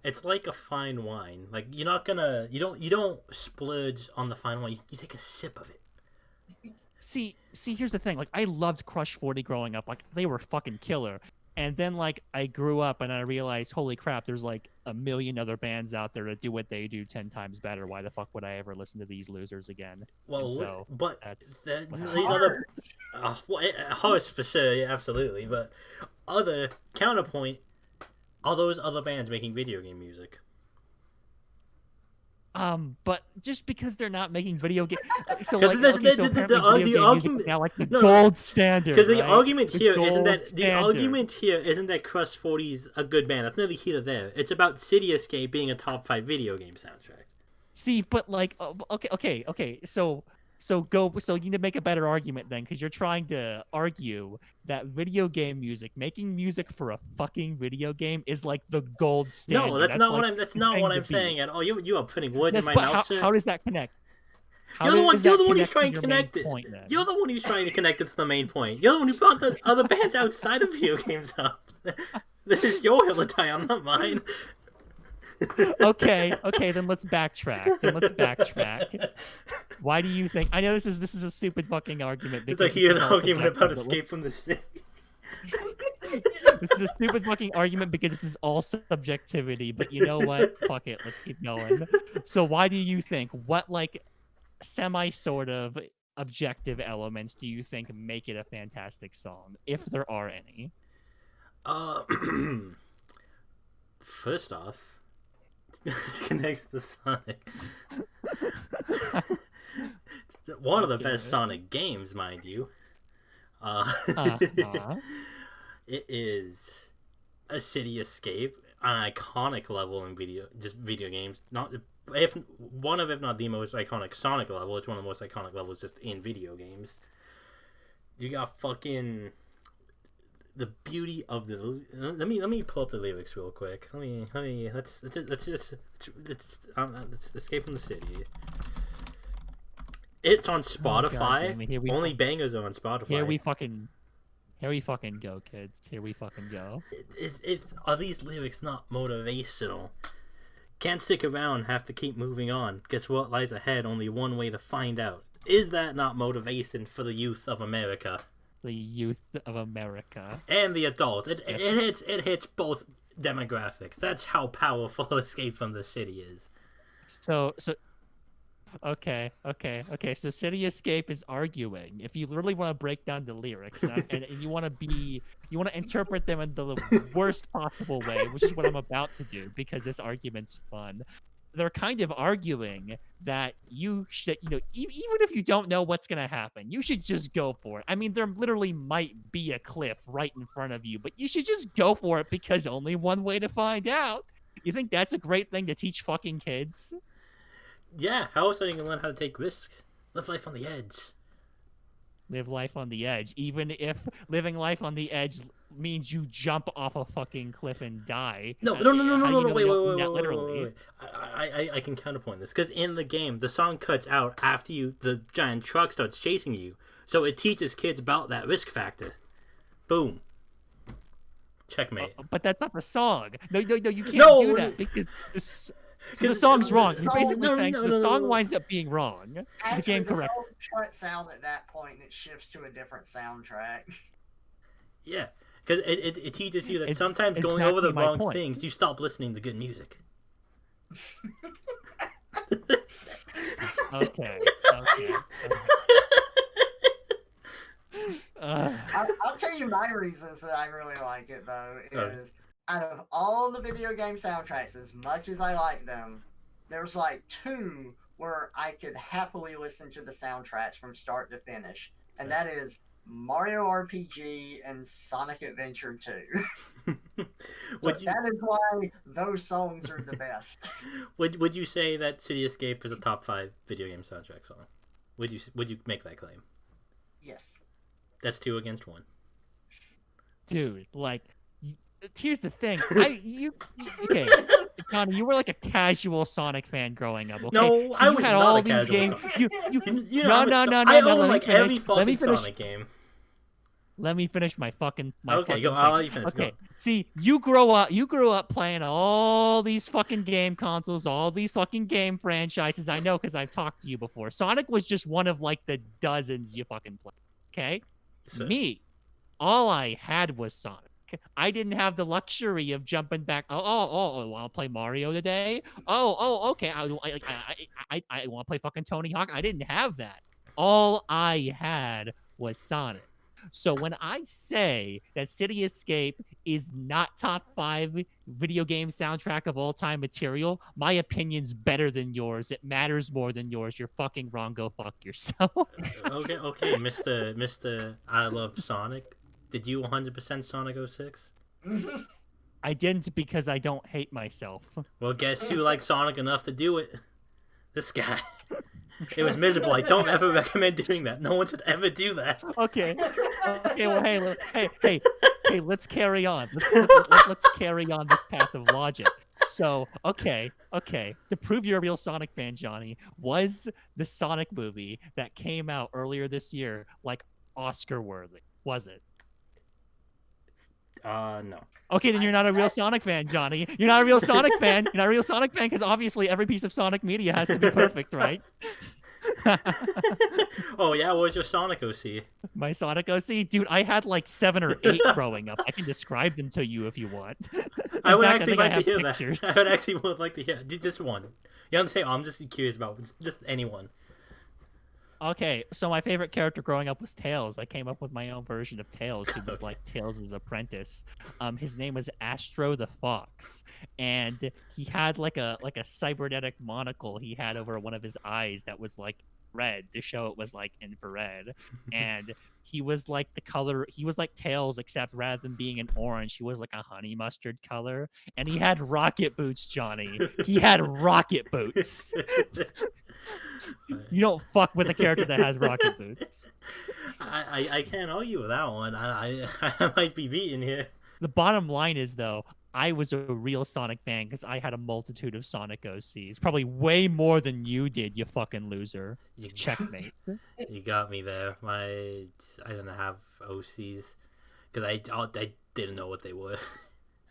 It's like a fine wine. Like you don't splurge on the fine wine. You take a sip of it. See, here's the thing. Like, I loved Crush 40 growing up. Like, they were fucking killer. And then, like, I grew up and I realized, holy crap, there's, like, a million other bands out there that do what they do 10 times better. Why the fuck would I ever listen to these losers again? Well, so but that's these other... Horse for sure, yeah, absolutely. But other counterpoint, all those other bands making video game music. But just because they're not making video games, so like the argument is now like the gold standard. Because the argument here isn't that Crust 40's a good band. That's neither here nor there. It's about City Escape being a top 5 video game soundtrack. See, but like, okay. So you need to make a better argument then, because you're trying to argue that video game music, making music for a fucking video game, is like the gold standard. No, that's not what I'm saying at all. You are putting words in my mouth, sir. How does that connect? You're the one who's trying to connect it. You're the one who's trying to connect it to the main point. You're the one who brought the other bands outside of video games up. This is your hill to die on, not mine. Okay, then let's backtrack. Why do you think? I know this is a stupid fucking argument. It's like an argument about Escape from the City. This is a stupid fucking argument because this is all subjectivity. But you know what? Fuck it. Let's keep going. So why do you think? What like semi sort of objective elements do you think make it a fantastic song, if there are any? First off, connect the Sonic. It's one of the best Sonic games, mind you. It is a City Escape, an iconic level in video games. Not if not the most iconic Sonic level. It's one of the most iconic levels just in video games. You got fucking the beauty of the. Let me pull up the lyrics real quick. Let's Escape from the City. It's on Spotify. Only bangers are on Spotify. Here we fucking go, kids. Here we fucking go. Are these lyrics not motivational? Can't stick around, have to keep moving on. Guess what lies ahead? Only one way to find out. Is that not motivation for the youth of America? The youth of America. And the adults. It hits both demographics. That's how powerful Escape from the City is. Okay. So City Escape is arguing. If you really want to break down the lyrics and you want to interpret them in the worst possible way, which is what I'm about to do because this argument's fun. They're kind of arguing that you should, even if you don't know what's going to happen, you should just go for it. I mean, there literally might be a cliff right in front of you, but you should just go for it because only one way to find out. You think that's a great thing to teach fucking kids? Yeah, how else are you going to learn how to take risks? Live life on the edge. Live life on the edge, even if living life on the edge means you jump off a fucking cliff and die. No, wait. Literally. I can counterpoint this, because in the game, the song cuts out after the giant truck starts chasing you, so it teaches kids about that risk factor. Boom. Checkmate. But that's not the song. No, you can't do that because this. So the song's wrong. You're song- basically no, saying no, the no, song no. winds up being wrong. So the Actually, game the correct. song cuts out at that point and it shifts to a different soundtrack. Yeah, because it teaches you that It's sometimes going over exactly the my wrong point. things, you stop listening to good music. Okay. I'll tell you my reasons that I really like it, though, is out of all the video game soundtracks, as much as I like them, there's like two where I could happily listen to the soundtracks from start to finish, and that is Mario RPG and Sonic Adventure 2. That is why those songs are the best. Would you say that City Escape is a top 5 video game soundtrack song? Would you make that claim? Yes. That's 2 against 1. Dude, like, here's the thing. Okay, Johnny, you were like a casual Sonic fan growing up. Okay? No, so I you was had not all a these casual games. Sonic. No. I own Let me like finish. every Let me fucking finish. Sonic game. Let me finish my fucking. Okay, go. I'll let you finish. Okay, Go. see, you grew up playing all these fucking game consoles, all these fucking game franchises. I know because I've talked to you before. Sonic was just one of like the dozens you fucking played. Okay, So, me, all I had was Sonic. I didn't have the luxury of jumping back. Oh, want to play Mario today? Okay. I want to play fucking Tony Hawk. I didn't have that. All I had was Sonic. So when I say that City Escape is not top 5 video game soundtrack of all time material, my opinion's better than yours. It matters more than yours. You're fucking wrong. Go fuck yourself. okay, Mr. I love Sonic. Did you 100% Sonic 06? I didn't because I don't hate myself. Well, guess who liked Sonic enough to do it? This guy. It was miserable. I don't ever recommend doing that. No one should ever do that. Okay. Well, hey. Let's carry on. Let's carry on this path of logic. So, okay. To prove you're a real Sonic fan, Johnny, was the Sonic movie that came out earlier this year like Oscar worthy? Was it? No. Okay, then you're not a real Sonic fan, Johnny. You're not a real Sonic fan. You're not a real Sonic fan because obviously every piece of Sonic media has to be perfect, right? Oh yeah, what was your Sonic OC? My Sonic OC? Dude, I had like 7 or 8 growing up. I can describe them to you if you want. I would fact, actually think I like to have hear pictures. that. I would actually like to hear just one. You don't say, I'm just curious about just anyone. Okay, so my favorite character growing up was Tails. I came up with my own version of Tails, who was like Tails' apprentice. His name was Astro the Fox, and he had like a cybernetic monocle he had over one of his eyes that was like red to show it was like infrared. And he was like he was like Tails, except rather than being an orange, he was like a honey mustard color. And he had rocket boots, Johnny. He had rocket boots. You don't fuck with a character that has rocket boots. I can't argue with that one. I might be beaten here. The bottom line is, though, I was a real Sonic fan because I had a multitude of Sonic OCs. Probably way more than you did, you fucking loser. You Checkmate. You got me there. I didn't have OCs because I didn't know what they were.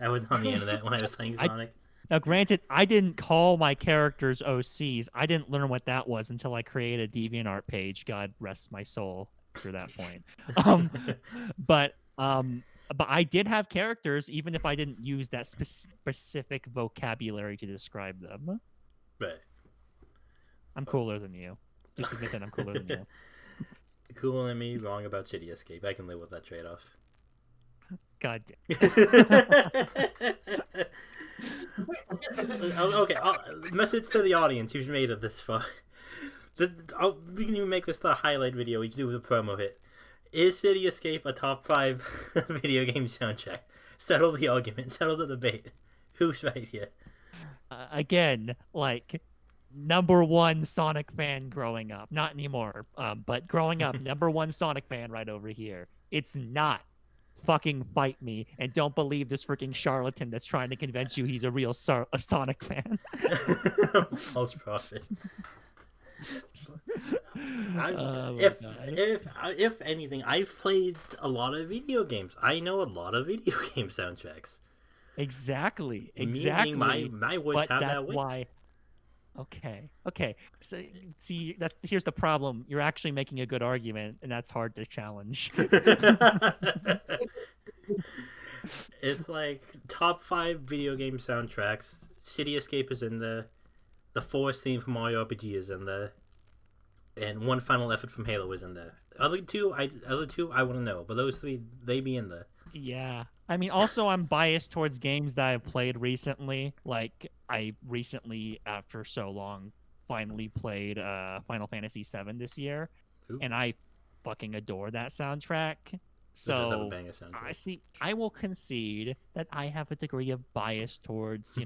I was on the internet when I was playing Sonic. Now, granted, I didn't call my characters OCs. I didn't learn what that was until I created a DeviantArt page. God rest my soul after that point. But I did have characters, even if I didn't use that specific vocabulary to describe them. Right. I'm cooler than you. Just admit that I'm cooler than you. Cooler than me, wrong about City Escape. I can live with that trade-off. God Okay, message to the audience who's made it this far. We can even make this the highlight video. We can do with a promo hit. Is City Escape a top 5 video game soundtrack? Settle the argument. Settle the debate. Who's right here? Again, like, #1 Sonic fan growing up. Not anymore, but growing up, #1 Sonic fan right over here. It's not. Fucking fight me and don't believe this freaking charlatan that's trying to convince you he's a real Sonic fan. False prophet. If anything, I've played a lot of video games. I know a lot of video game soundtracks. Exactly. Meaning my words But have that's that weight. why Okay. So see, here's the problem. You're actually making a good argument, and that's hard to challenge. It's like top 5 video game soundtracks. City Escape is in there. The Forest theme from Mario RPG is in there, and One Final Effort from Halo is in there. Other two, I want to know, but those three, they be in there. Yeah. I mean, also, I'm biased towards games that I've played recently. Like, I recently, after so long, finally played Final Fantasy VII this year, Ooh. and I fucking adore that soundtrack. It does have a So, banger soundtrack. I will concede that I have a degree of bias towards,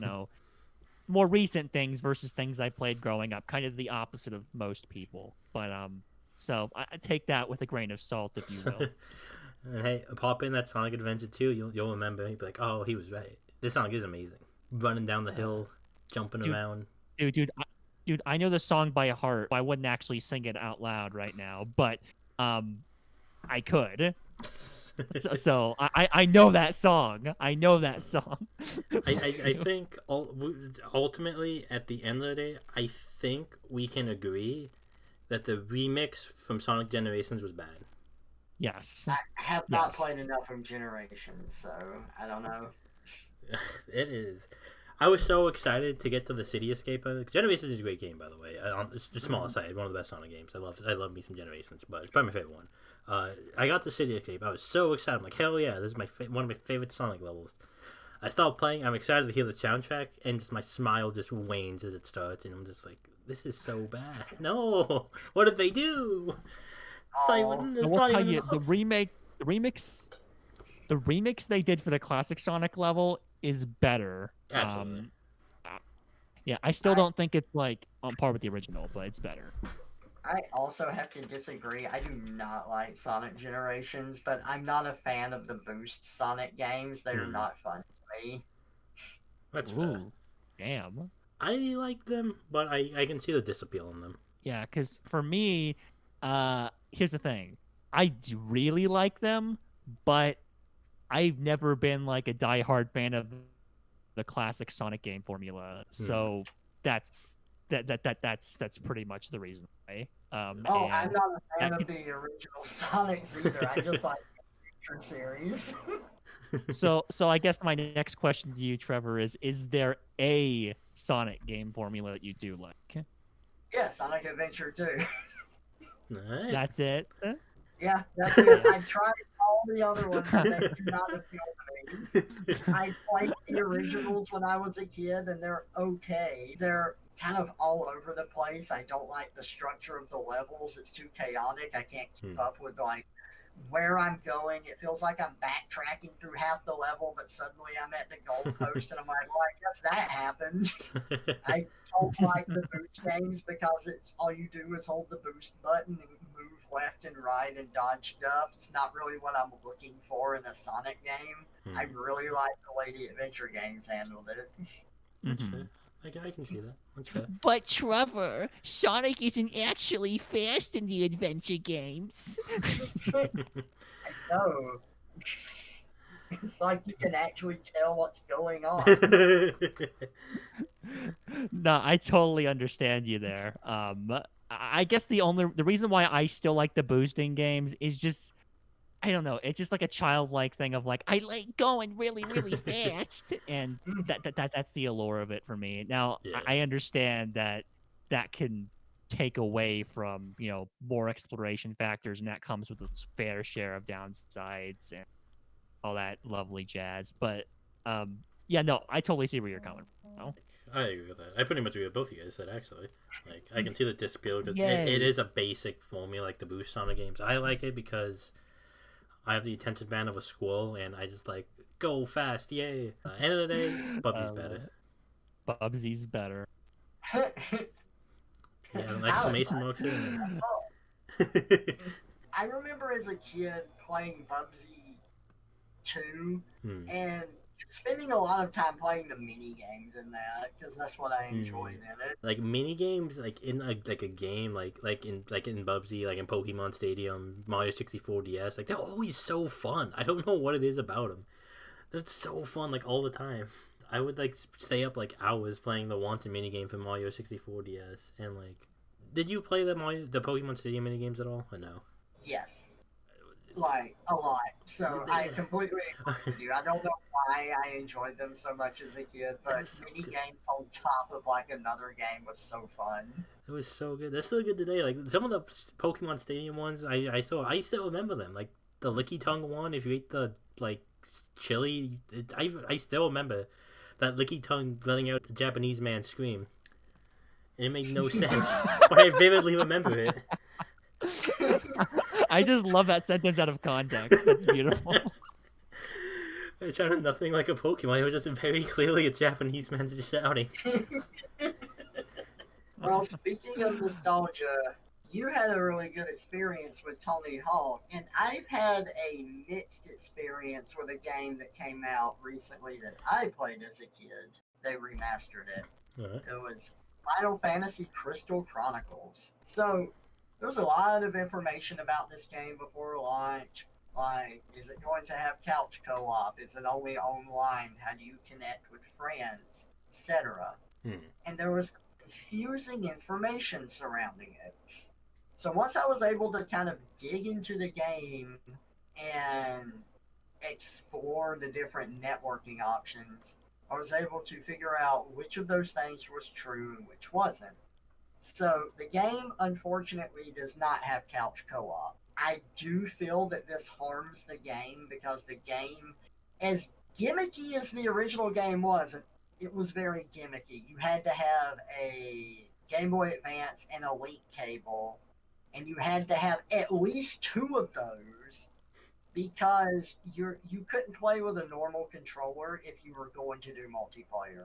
more recent things versus things I played growing up. Kind of the opposite of most people. But, so I take that with a grain of salt, if you will. And hey, pop in that Sonic Adventure 2, you'll remember. You'll be like, oh, he was right. This song is amazing. Running down the hill, jumping around. Dude, I know the song by heart. I wouldn't actually sing it out loud right now, but I could. So I know that song. I know that song. I think ultimately, at the end of the day, I think we can agree that the remix from Sonic Generations was bad. Yes. I have not played enough of Generations, so I don't know. It is. I was so excited to get to the City Escape. Generations is a great game, by the way. It's the small aside, one of the best Sonic games. I love me some Generations, but it's probably my favorite one. I got to City Escape. I was so excited. I'm like, hell yeah, this is one of my favorite Sonic levels. I stopped playing. I'm excited to hear the soundtrack, and just my smile just wanes as it starts, and I'm just like, this is so bad. No, what did they do? I will tell you, the remix they did for the classic Sonic level is better. Absolutely. Yeah, I still don't think it's like on par with the original, but it's better. I also have to disagree. I do not like Sonic Generations, but I'm not a fan of the Boost Sonic games. They're not fun to me. That's fair. Damn. I like them, but I can see the disappeal in them. Yeah, because for me, here's the thing. I really like them, but I've never been like a diehard fan of the classic Sonic game formula. So that's pretty much the reason why. I'm not a fan of the original Sonics either. I just like the Adventure series. So I guess my next question to you, Trevor, is there a Sonic game formula that you do like? Yeah, Sonic Adventure 2. Nice. That's it? Yeah, that's it. I've tried all the other ones and they do not appeal to me. I played the originals when I was a kid and they're okay. They're kind of all over the place. I don't like the structure of the levels. It's too chaotic. I can't keep up with like where I'm going. It feels like I'm backtracking through half the level, but suddenly I'm at the goalpost and I'm like, well, I guess that happened. I don't like the boost games because it's all you do is hold the boost button and move left and right and dodge stuff. It's not really what I'm looking for in a Sonic game. I really like the Lady Adventure games handled it. That's fair. I can see that. That's fair. But Trevor, Sonic isn't actually fast in the adventure games. I know. It's like you can actually tell what's going on. No, I totally understand you there. I guess the reason why I still like the boosting games is just, I don't know. It's just like a childlike thing of like, I like going really, really fast, and that's the allure of it for me. Now, Yeah. I understand that can take away from more exploration factors, and that comes with its fair share of downsides and all that lovely jazz. But yeah, no, I totally see where you're coming from. I agree with that. I pretty much agree with both of you guys said, actually. Like, I can see the disappeal because Yay. it is a basic formula, like the Boost Sonic games. I like it because I have the attention span of a squirrel, and I just like go fast, yay! End of the day, Bubsy's better. Bubsy's better. Yeah, an exclamation marks in I remember as a kid playing Bubsy 2 and spending a lot of time playing the mini games in that because that's what I enjoyed in it. Like mini games, like in a game, like in Bubsy, like in Pokemon Stadium, Mario 64 DS, like they're always so fun. I don't know what it is about them. They're so fun, like all the time. I would like stay up like hours playing the wanted minigame for Mario 64 DS. And like, did you play the Pokemon Stadium minigames at all? Or no? Yes. Like, a lot. So I completely agree with you. I don't know why I enjoyed them so much as a kid, but so mini good. games on top of like another game was so fun. It was so good. They're still good today. Like some of the Pokemon Stadium ones, I still remember them. Like the Licky Tongue one. If you ate the like chili, I still remember that Licky Tongue letting out a Japanese man scream. And it made no sense, but I vividly remember it. I just love that sentence out of context. That's beautiful. It sounded nothing like a Pokemon. It was just very clearly a Japanese man just shouting. Well, speaking of nostalgia, you had a really good experience with Tony Hawk, and I've had a mixed experience with a game that came out recently that I played as a kid. They remastered it. Right. It was Final Fantasy Crystal Chronicles. So, there's a lot of information about this game before launch. Like, is it going to have couch co-op? Is it only online? How do you connect with friends? Etc. And there was confusing information surrounding it. So once I was able to kind of dig into the game and explore the different networking options, I was able to figure out which of those things was true and which wasn't. So the game, unfortunately, does not have couch co-op. I do feel that this harms the game because the game, as gimmicky as the original game was, it was very gimmicky. You had to have a Game Boy Advance and a link cable, and you had to have at least two of those because you couldn't play with a normal controller if you were going to do multiplayer.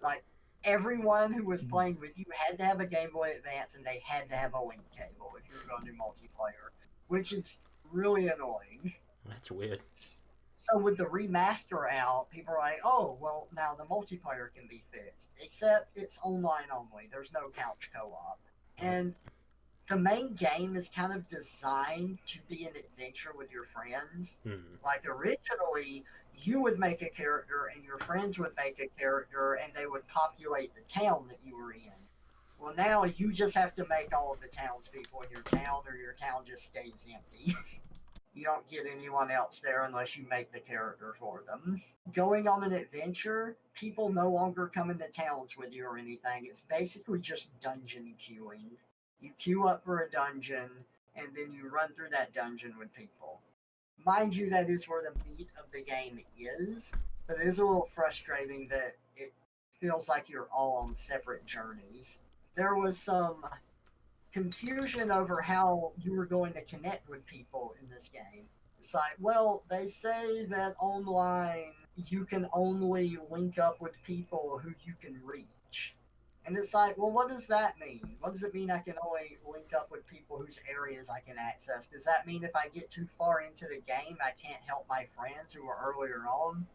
Like, everyone who was playing with you had to have a Game Boy Advance and they had to have a link cable if you were going to do multiplayer, which is really annoying. That's weird. So with the remaster out, people are like, oh, well, now the multiplayer can be fixed. Except it's online only. There's no couch co-op. And the main game is kind of designed to be an adventure with your friends. Like, originally, you would make a character and your friends would make a character and they would populate the town that you were in. Well, now you just have to make all of the townspeople in your town or your town just stays empty. You don't get anyone else there unless you make the character for them. Going on an adventure, people no longer come into towns with you or anything. It's basically just dungeon queuing. You queue up for a dungeon, and then you run through that dungeon with people. Mind you, that is where the meat of the game is, but it is a little frustrating that it feels like you're all on separate journeys. There was some confusion over how you were going to connect with people in this game. It's like, well, they say that online you can only link up with people who you can reach. And it's like, well, what does that mean? What does it mean I can only link up with people whose areas I can access? Does that mean if I get too far into the game, I can't help my friends who are earlier on?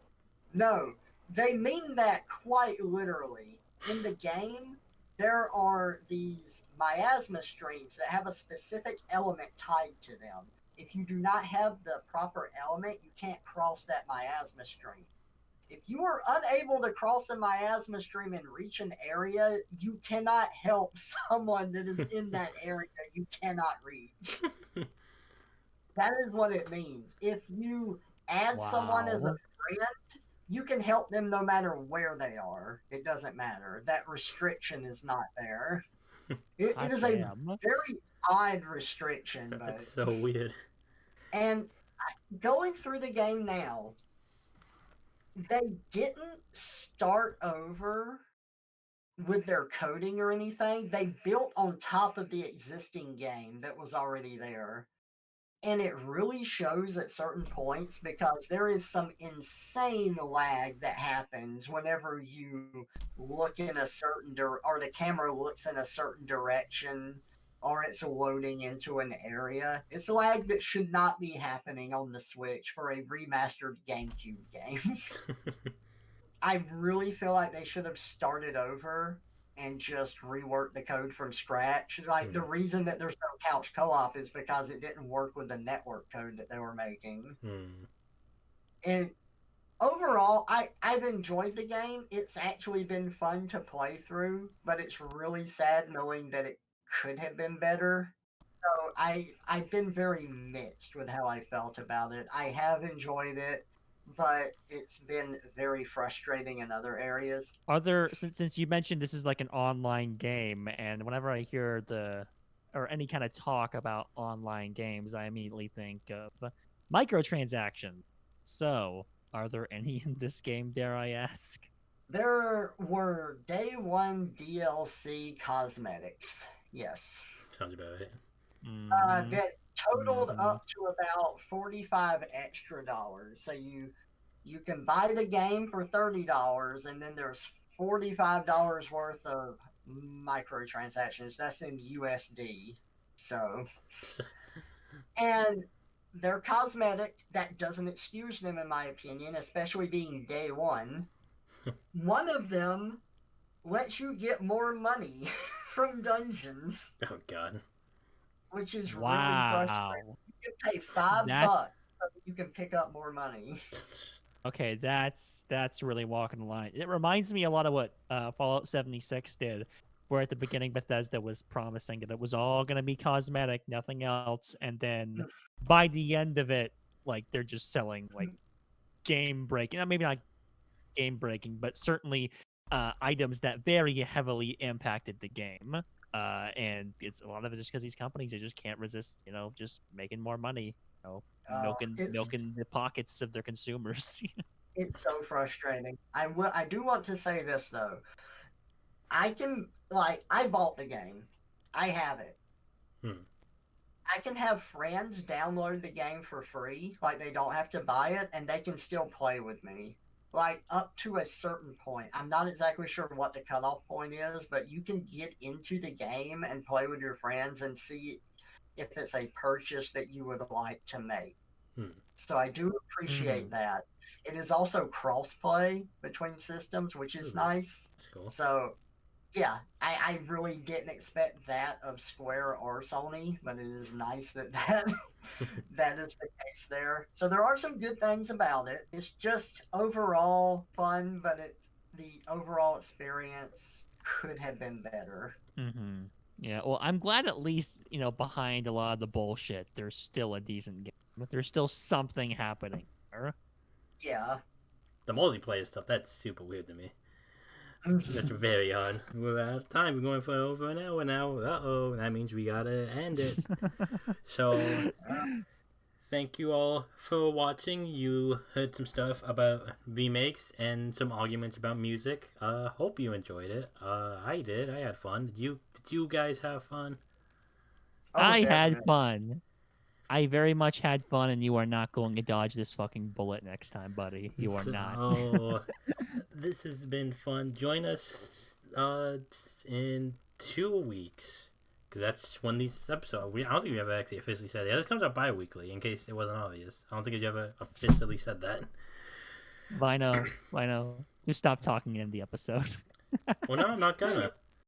No, they mean that quite literally. In the game, there are these miasma streams that have a specific element tied to them. If you do not have the proper element, you can't cross that miasma stream. If you are unable to cross a miasma stream and reach an area, you cannot help someone that is in that area you cannot reach. That is what it means. If you add someone as a friend, you can help them no matter where they are. It doesn't matter. That restriction is not there. It is a very odd restriction. But That's so weird. And going through the game now, they didn't start over with their coding or anything. They built on top of the existing game that was already there. And it really shows at certain points because there is some insane lag that happens whenever you look in a certain or the camera looks in a certain direction or it's loading into an area. It's lag that should not be happening on the Switch for a remastered GameCube game. I really feel like they should have started over and just rework the code from scratch. Like, the reason that there's no couch co-op is because it didn't work with the network code that they were making. And overall, I've enjoyed the game. It's actually been fun to play through, but it's really sad knowing that it could have been better. So I've been very mixed with how I felt about it. I have enjoyed it, but it's been very frustrating in other areas. Are there since you mentioned this is like an online game, and whenever I hear the or any kind of talk about online games, I immediately think of microtransactions. So, are there any in this game, dare I ask? There were day one DLC cosmetics. Yes. Sounds about right. Mhm, That totaled mhm. up to about 45 extra dollars. So you can buy the game for $30 and then there's $45 worth of microtransactions. That's in USD. So and they're cosmetic. That doesn't excuse them in my opinion, especially being day one. One of them lets you get more money from dungeons, Oh God. which is really frustrating. Wow. You can pay $5 That so that you can pick up more money. okay, that's really walking the line. It reminds me a lot of what Fallout 76 did, where at the beginning Bethesda was promising that it was all going to be cosmetic, nothing else, and then by the end of it, like they're just selling like game breaking, maybe not game breaking, but certainly items that very heavily impacted the game. And it's a lot of it just because these companies they just can't resist, just making more money, Oh, milking the pockets of their consumers. it's so frustrating. I do want to say this though. I bought the game. I have it. Hmm. I can have friends download the game for free, like they don't have to buy it, and they can still play with me. Like up to a certain point. I'm not exactly sure what the cutoff point is, but you can get into the game and play with your friends and see if it's a purchase that you would like to make. Hmm. So I do appreciate Mhm. that. It is also cross-play between systems, which is Ooh, nice. that's cool. So yeah, I really didn't expect that of Square or Sony, but it is nice that that is the case there. So there are some good things about it. It's just overall fun, but the overall experience could have been better. Mm-hmm. Yeah, well, I'm glad at least, behind a lot of the bullshit, there's still a decent game. There's still something happening there. Yeah. The multiplayer stuff, that's super weird to me. That's very odd. We're out of time. We're going for over an hour now. Uh-oh, that means we gotta end it. So, thank you all for watching. You heard some stuff about remakes and some arguments about music. Hope you enjoyed it. I did. I had fun. Did you guys have fun? Oh, I had definitely. fun. I very much had fun, and you are not going to dodge this fucking bullet next time, buddy. You are not. So, this has been fun. Join us in 2 weeks. Because that's when these episodes. I don't think we ever actually officially said it. Yeah, this comes out bi weekly, in case it wasn't obvious. I don't think you ever officially said that. Vino, just stop talking in the episode. Well, no, I'm not gonna.